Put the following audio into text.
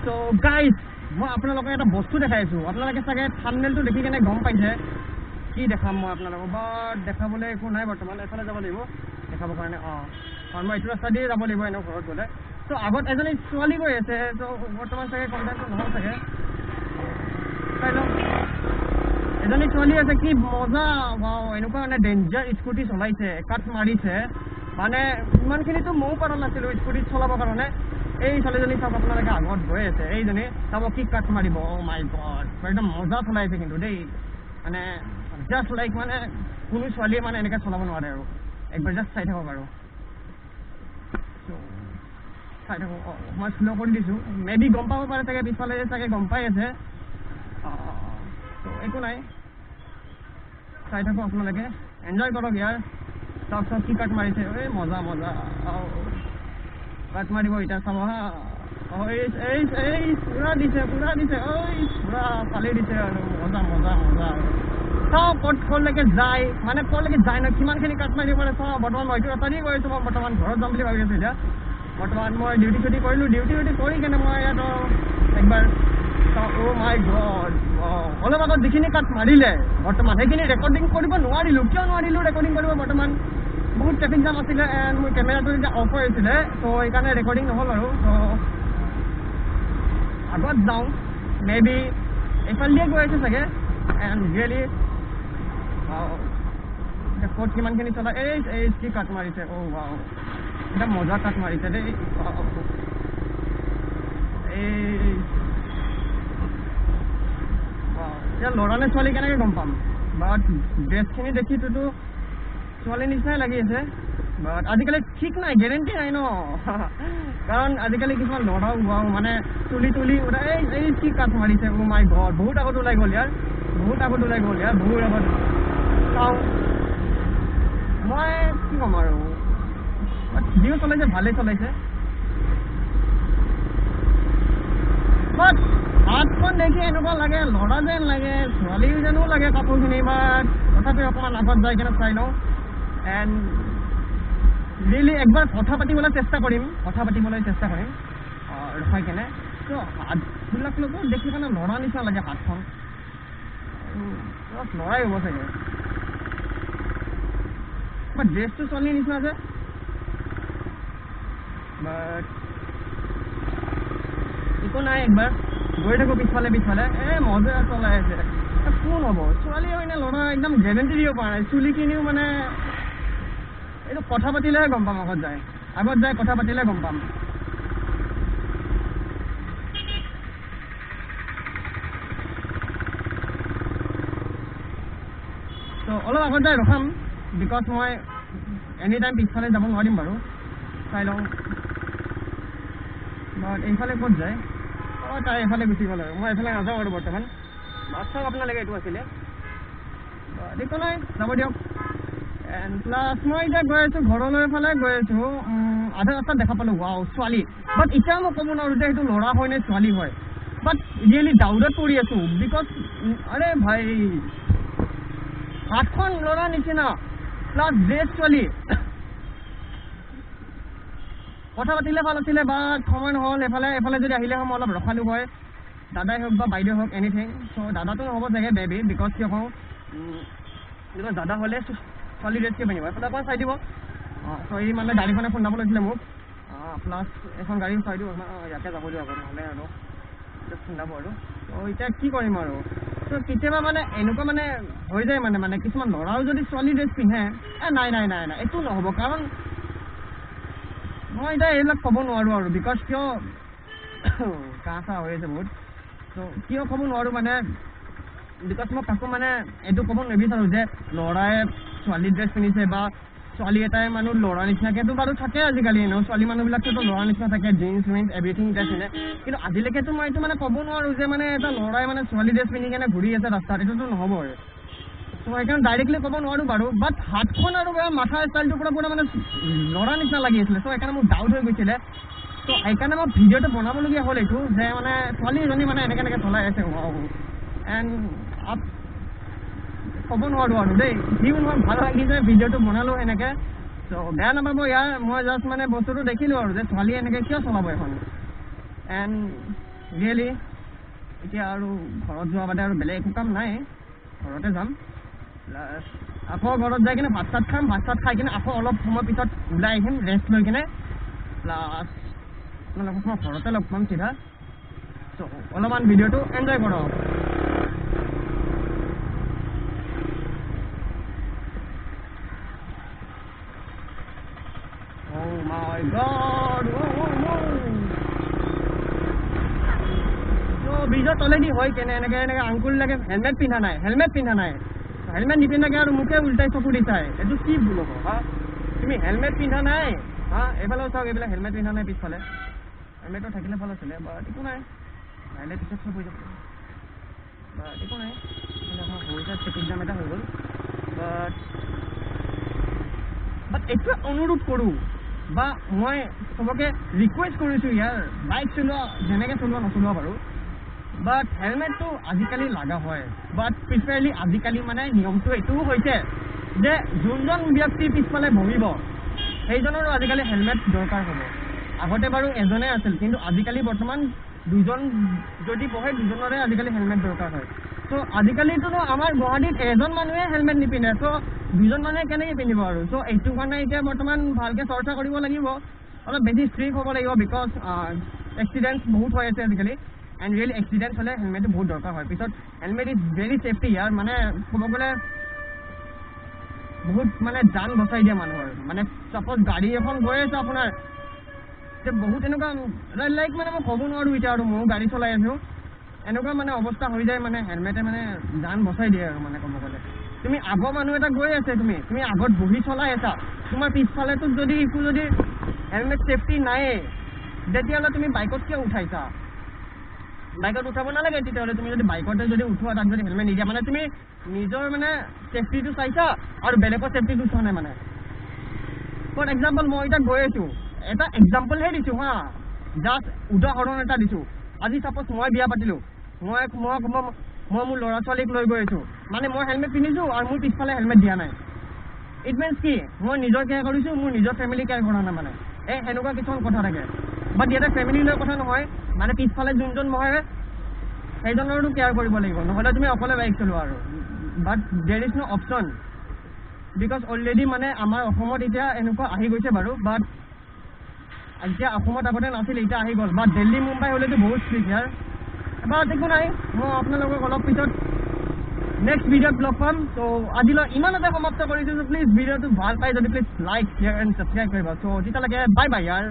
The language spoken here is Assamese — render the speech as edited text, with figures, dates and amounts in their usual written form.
So guys, মই আপোনালোকক এটা বস্তু দেখাইছো আপোনালোকে চাগে থাম্বনেলটো দেখি কেনে গম পাইছে কি দেখাম মই আপোনালোকক বাট দেখাবলৈ একো নাই বৰ্তমান এফালে যাব লাগিব দেখাব কাৰণে কাৰণ মই এইটো ৰাস্তা দিয়ে যাব লাগিব এনেও ঘৰত গ'লে তো আগত এজনী ছোৱালী গৈ আছে তো বৰ্তমান চাগে কণ্টেক্টটো নহ'ল চাগে চাই লওঁ এজনী ছোৱালী আছে কি মজা এনেকুৱা মানে ডেঞ্জাৰ স্কুটি চলাইছে কাট মাৰিছে মানে ইমানখিনিতো ময়ো পৰা নাছিলোঁ স্কুটি চলাবৰ কাৰণে এই ছোৱালীজনী চাওক আপোনালোকে আগত গৈ আছে এইজনী চাব কি কাট মাৰিব মাই গড একদম মজা চলাইছে কিন্তু দেই মানে জাষ্ট লাইক মানে কোনো ছোৱালীয়ে মানে এনেকৈ চলাব নোৱাৰে আৰু একবাৰ জাষ্ট চাই থাকক আৰু চাই থাকক মই স্ল' কৰি দিছোঁ মেবি গম পাব পাৰে চাগে পিছফালে চাগে গম পাই আছে তো একো নাই চাই থাকক আপোনালোকে এনজয় কৰক ইয়াৰ চাওক চাওক কি কাট মাৰিছে এই মজা মজা কাট মাৰিব এতিয়া চাব হা এই পুৰা দিছে ঐ পুৰা ফালি দিছে আৰু মজা মজা মজা আৰু চাওক ক'লৈকে যায় মানে ক'লৈকে যায় ন কিমানখিনি কাট মাৰিব পাৰে চাওক বৰ্তমান মই এইটো ৰাস্তা দি গৈ আছোঁ মই বৰ্তমান ঘৰত যাম বুলি ভাবি আছোঁ এতিয়া বৰ্তমান মই ডিউটি কৰিলোঁ ডিউটি কৰি কেনে মই ইয়াত একবাৰ অ' মাই গড অলপ আগত যিখিনি কাট মাৰিলে বৰ্তমান সেইখিনি ৰেকৰ্ডিং কৰিব নোৱাৰিলোঁ কিয় নোৱাৰিলোঁ ৰেকৰ্ডিং কৰিব বৰ্তমান বহুত ট্ৰেফিক জাম আছিলে এণ্ড মোৰ কেমেৰাটো এতিয়া অফ হৈ আছিলে ত' সেইকাৰণে ৰেকৰ্ডিং নহ'ল আৰু ত' আগত যাওঁ মেবি এইফালে দিয়ে গৈ আছে চাগে এণ্ড ৰিয়েলি ক'ত কিমানখিনি চলাই এই কি কাট মাৰিছে ৱাও একদম মজা কাট মাৰিছে দেই এতিয়া ল'ৰা নে ছোৱালী কেনেকৈ গম পাম বাট ড্ৰেছখিনি দেখিটোতো ছোৱালীৰ নিচিনাই লাগি আছে বাট আজিকালি ঠিক নাই গেৰেণ্টি নাই ন কাৰণ আজিকালি কিছুমান ল'ৰাও মানে তুলি এই কি কাট মাৰিছে মাই গড বহুত আগত ওলাই গ'ল ইয়াৰ বহুত আগত চাওঁ মই কি ক'ম আৰু যিও চলাইছে ভালেই চলাইছে বাট হাতখন দেখি এনেকুৱা লাগে ল'ৰা যেন লাগে ছোৱালী যেনো লাগে কাপোৰখিনি বাট তথাপি অকণমান আগত যাই কেনে চাই লওঁ এণ্ড ৰিয়েলি একবাৰ কথা পাতিবলৈ চেষ্টা কৰিম ৰখাই কেনে ত' হাতবিলাকলৈকো দেখি কেনে ল'ৰা নিচিনা লাগে হাতখন ল'ৰাই হ'ব চাগে বাট ড্ৰেছটো ছোৱালীৰ নিচিনা আছে বাট একো নাই একবাৰ গৈ থাকোঁ পিছফালে মজা চলাই আছে কোন হ'ব ছোৱালী হয় নে ল'ৰা একদম গেৰেণ্টি দিব পৰা নাই চুলিখিনিও মানে এইটো কথা পাতিলেহে গম পাম আগত যায় কথা পাতিলে গম পাম ত' অলপ আগত যাই ৰখাম বিকজ মই এনি টাইম পিছফালে যাব নোৱাৰিম বাৰু চাই লওঁ বাট এইফালে ক'ত যায় তাই এফালে গুচি গ'ল আৰু মই এইফালে নাযাওঁ আৰু বৰ্তমান বাট চাওক আপোনালোকে এইটো আছিলে একো নাই যাব দিয়ক এণ্ড প্লাছ মই এতিয়া গৈ আছোঁ ঘৰলৈ ফালে গৈ আছোঁ আধা ৰাস্তাত দেখা পালোঁ ছোৱালী বাট এতিয়া মই ক'ব নোৱাৰোঁ যে সেইটো ল'ৰা হয় নে ছোৱালী হয় বাট ৰিয়েলি ডাউটত পৰি আছোঁ বিকজ আৰে ভাই হাতখন ল'ৰা নিচিনা প্লাছ ড্ৰেছ ছোৱালী কথা পাতিলে ভাল আছিলে বাট সময় নহ'ল এফালে যদি আহিলে মই অলপ ৰখালোঁ হয় দাদাই হওক বা বাইদেউ হওক এনিথিং চ' দাদাটো নহ'ব চাগে বেবি বিকজ কিয় কওঁ বিকজ দাদা হ'লে ছোৱালী ড্ৰেছ কিয় পিন্ধিব এইফালে অকণমান চাই দিব চ' এই মানে গাড়ীখনে ফোন নাব লৈছিলে মোক প্লাছ এখন গাড়ীও চাই দিওঁ ইয়াতে যাব দিওঁ আকৌ নহ'লে আৰু জাষ্ট খুন্দাব আৰু ত' এতিয়া কি কৰিম আৰু ত' কেতিয়াবা মানে এনেকুৱা মানে হৈ যায় মানে কিছুমান ল'ৰাও যদি ছোৱালী ড্ৰেছ পিন্ধে নাই এইটো নহ'ব কাৰণ মই এতিয়া এইবিলাক ক'ব নোৱাৰোঁ আৰু বিকজ কিয় কাহ চাহ হৈ আছে বহুত ত' কিয় ক'ব নোৱাৰোঁ মানে বিকজ মই কাকো মানে এইটো ক'ব নিবিচাৰোঁ যে ল'ৰাই ছোৱালী ড্ৰেছ পিন্ধিছে বা ছোৱালী এটাই মানুহ ল'ৰা নিচিনাকেতো বাৰু থাকে আজিকালি ছোৱালী মানুহবিলাকতো ল'ৰা নিচিনা থাকে জিন্স এভৰিথিং ড্ৰেছ পিন্ধে কিন্তু আজিলৈকেতো মই এইটো মানে ক'ব নোৱাৰোঁ যে মানে এটা ল'ৰাই মানে ছোৱালী ড্ৰেছ পিন্ধি কেনে ঘূৰি আছে ৰাস্তাত এইটোতো নহ'ব আৰু ত' সেইকাৰণে ডাইৰেক্টলি ক'ব নোৱাৰোঁ বাৰু বাট হাতখন আৰু মাথাৰ ষ্টাইলটোৰ পৰা মানে ল'ৰা নিচিনা লাগি আছিলে ত' সেইকাৰণে মোৰ ডাউট হৈ গৈছিলে ত' সেইকাৰণে মই ভিডিঅ'টো বনাবলগীয়া হ'ল এইটো যে মানে ছোৱালী এজনী মানে এনেকৈ চলাই আছে এণ্ড ক'ব নোৱাৰোঁ আৰু দেই যিও মই ভাল লাগিছে ভিডিঅ'টো বনালোঁ এনেকৈ ত' বেয়া নাপাব ইয়াৰ মই জাষ্ট মানে বস্তুটো দেখিলোঁ আৰু যে ছোৱালীয়ে এনেকৈ কিয় চলাব এখন এণ্ড ৰিয়েলি এতিয়া আৰু ঘৰত যোৱা বাদে আৰু বেলেগ একো কাম নাই, ঘৰতে যাম। প্লাছ আকৌ ঘৰত যাই কিনে ভাত চাত খাম, ভাত চাত খাই কিনে আকৌ অলপ সময় পিছত ওলাই আহিম ৰেষ্ট লৈ কিনে। প্লাছ আপোনালোকক মই ঘৰতে লগ পাম চিধা। চ' অলপমান ভিডিঅ'টো এনজয় কৰক। Oh my God! ব্ৰিজৰ তলেদি হয় কেনে এনেকে আংকুল লাগে হেলমেট পিন্ধা নাই, হেলমেট নিপিন্ধাকে আৰু মোকে উল্টাই চকু দি চাই, এইটো কি ভুল হ'ব হা? তুমি হেলমেট পিন্ধা নাই হা? এইফালেও চাওক, এইবিলাক হেলমেট পিন্ধা নাই পিছফালে। হেলমেটটো থাকিলে ভাল আছিলে, বাট একো নাই, লাহে পিছত চব হৈ যাব। বাট একো নাই, সৰুতে ট্ৰেফিক জাম এটা হৈ গ'ল। বাট এইটোৱে অনুৰোধ কৰোঁ বা মই চবকে ৰিকুৱেষ্ট কৰিছোঁ ইয়াৰ, বাইক চলোৱা যেনেকৈ চলোৱা নচলোৱা বাৰু, বাট হেলমেটটো আজিকালি লগা হয়। বাট প্ৰিফাৰলি আজিকালি মানে নিয়মটো এইটোও হৈছে যে যোনজন ব্যক্তি পিছফালে বহিব সেইজনৰো আজিকালি হেলমেট দৰকাৰ হ'ব। আগতে বাৰু এজনে আছিল, কিন্তু আজিকালি বৰ্তমান দুজন যদি বহে দুজনৰে আজিকালি হেলমেট দৰকাৰ হয়। চ' আজিকালিতো আমাৰ গুৱাহাটীত এজন মানুহে হেলমেট নিপিন্ধে, চ' দুজন মানুহে কেনেকৈ পিন্ধিব আৰু? চ' এইটো কাৰণে এতিয়া বৰ্তমান ভালকৈ চৰ্চা কৰিব লাগিব, অলপ বেছি ষ্ট্ৰিক্ট হ'ব লাগিব, বিকজ এক্সিডেণ্ট বহুত হৈ আছে আজিকালি। এণ্ড ৰিয়েলি এক্সিডেণ্ট হ'লে হেলমেটটো বহুত দৰকাৰ হয়। পিছত হেলমেট ইজ ভেৰি ছেফটি ইয়াৰ, মানে ক'ব গ'লে বহুত মানে জান বচাই দিয়ে মানুহৰ। মানে ছাপ'জ গাড়ী এখন গৈ আছে আপোনাৰ, বহুত এনেকুৱা লাইক মানে মই ক'ব নোৱাৰোঁ এতিয়া, আৰু ময়ো গাড়ী চলাই আছোঁ, এনেকুৱা মানে অৱস্থা হৈ যায়, মানে হেলমেটে মানে জান বচাই দিয়ে আৰু মানে ক'ব গ'লে। তুমি আগৰ মানুহ এটা গৈ আছে, তুমি আগত বহি চলাই আছা, তোমাৰ পিছফালেতো যদি একো যদি হেলমেট ছেফটি নাইয়ে, তেতিয়াহ'লে তুমি বাইকত কিয় উঠাইছা? বাইকত উঠাব নালাগে তেতিয়াহ'লে। তুমি যদি বাইকতে যদি উঠোৱা, তাত যদি হেলমেট নিদিয়া, মানে তুমি নিজৰ মানে ছেফটিটো চাইছা আৰু বেলেগৰ ছেফটিটো চোৱা নাই মানে। ফৰ এক্সাম্পল মই এতিয়া গৈ আছোঁ, এটা এক্সাম্পলহে দিছোঁ হা, জাষ্ট উদাহৰণ এটা দিছোঁ। আজি ছাপ'জ মই বিয়া পাতিলোঁ, মই মোৰ ল'ৰা ছোৱালীক লৈ গৈ আছোঁ, মানে মই হেলমেট পিন্ধিছোঁ আৰু মোৰ পিছফালে হেলমেট দিয়া নাই। ইট মিনছ কি মই নিজৰ কেয়াৰ কৰিছোঁ, মোৰ নিজৰ ফেমিলি কেয়াৰ কৰা নাই মানে। সেনেকুৱা কিছুমান কথা থাকে। বাট ইয়াতে ফেমিলি লৈ কথা নহয়, মানে পিছফালে যোনজন বহে সেইজনৰো কেয়াৰ কৰিব লাগিব, নহ'লে তুমি অকলে বাইক চলোৱা আৰু। But there is no' option, because already মানে আমাৰ অসমত এতিয়া এনেকুৱা আহি গৈছে বাৰু, বাট এতিয়া অসমত আগতে নাছিল, এতিয়া আহি গ'ল। বাট দিল্লী মুম্বাই হ'লেতো বহুত ষ্ট্ৰিক্ট ইয়াৰ। বাট একো নাই, মই আপোনালোকক অলপ পিছত নেক্সট ভিডিঅ'ত লগ পাম। ত' আজিলৈ ইমানতে সমাপ্ত কৰিছোঁ। প্লিজ ভিডিঅ'টো ভাল পাই যদি please like, share and subscribe কৰিবা। চ' তেতিয়ালৈকে বাই বাই ইয়াৰ।